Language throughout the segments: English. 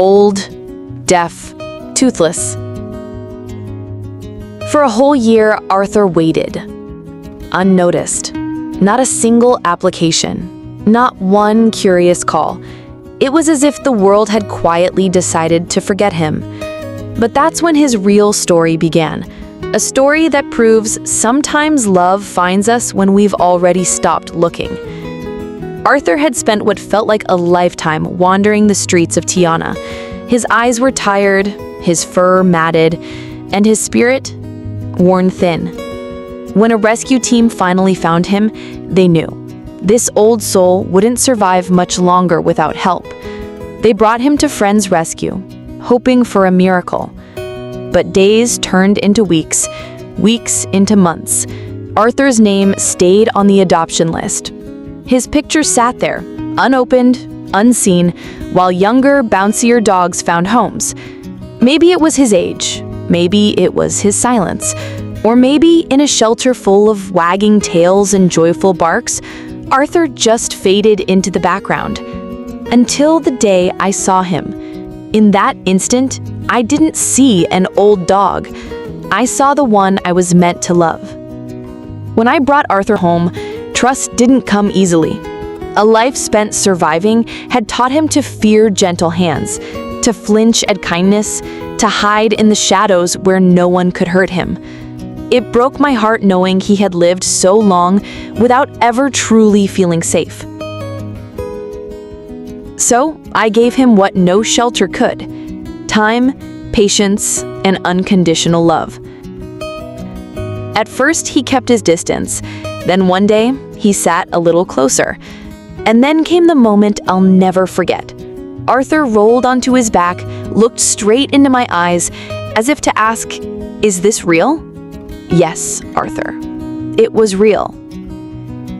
old, deaf, toothless. For a whole year, Arthur waited, unnoticed. Not a single application, not one curious call. It was as if the world had quietly decided to forget him. But that's when his real story began. A story that proves sometimes love finds us when we've already stopped looking. Arthur had spent what felt like a lifetime wandering the streets of Tiana. His eyes were tired, his fur matted, and his spirit worn thin. When a rescue team finally found him, they knew this old soul wouldn't survive much longer without help. They brought him to Friends Rescue, hoping for a miracle. But days turned into weeks, weeks into months. Arthur's name stayed on the adoption list. His picture sat there, unopened, unseen, while younger, bouncier dogs found homes. Maybe it was his age, maybe it was his silence, or maybe in a shelter full of wagging tails and joyful barks, Arthur just faded into the background. Until the day I saw him. In that instant, I didn't see an old dog. I saw the one I was meant to love. When I brought Arthur home, trust didn't come easily. A life spent surviving had taught him to fear gentle hands, to flinch at kindness, to hide in the shadows where no one could hurt him. It broke my heart knowing he had lived so long without ever truly feeling safe. So I gave him what no shelter could: time, patience, and unconditional love. At first, he kept his distance. Then one day, he sat a little closer. And then came the moment I'll never forget. Arthur rolled onto his back, looked straight into my eyes, as if to ask, "Is this real?" Yes, Arthur. It was real.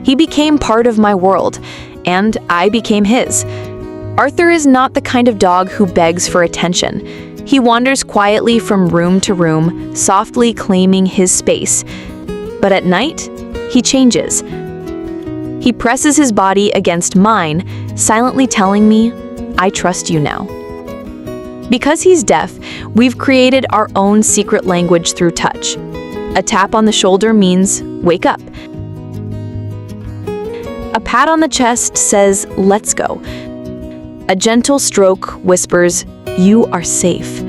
He became part of my world, and I became his. Arthur is not the kind of dog who begs for attention. He wanders quietly from room to room, softly claiming his space. But at night, he changes. He presses his body against mine, silently telling me, "I trust you now." Because he's deaf, we've created our own secret language through touch. A tap on the shoulder means, "Wake up." A pat on the chest says, "Let's go." A gentle stroke whispers, "You are safe."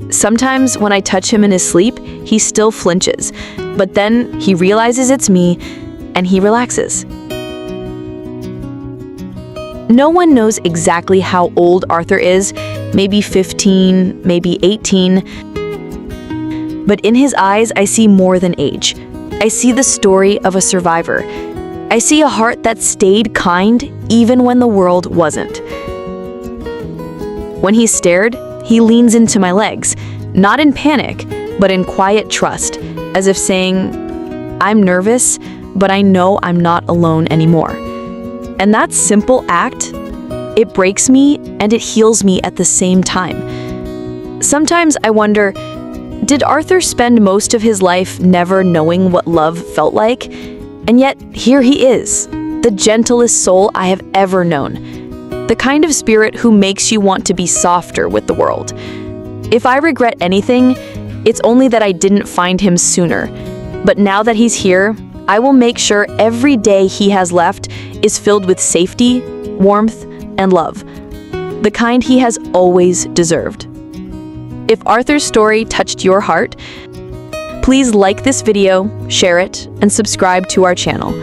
Sometimes when I touch him in his sleep, he still flinches, but then he realizes it's me and he relaxes. No one knows exactly how old Arthur is, maybe 15, maybe 18. But in his eyes, I see more than age. I see the story of a survivor. I see a heart that stayed kind even when the world wasn't. When he's scared, he leans into my legs, not in panic, but in quiet trust, as if saying, "I'm nervous, but I know I'm not alone anymore." And that simple act, it breaks me and it heals me at the same time. Sometimes I wonder, did Arthur spend most of his life never knowing what love felt like? And yet, here he is, the gentlest soul I have ever known. The kind of spirit who makes you want to be softer with the world. If I regret anything, it's only that I didn't find him sooner. But now that he's here, I will make sure every day he has left is filled with safety, warmth, and love. The kind he has always deserved. If Arthur's story touched your heart, please like this video, share it, and subscribe to our channel.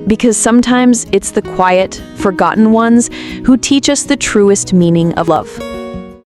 Because sometimes it's the quiet, forgotten ones who teach us the truest meaning of love.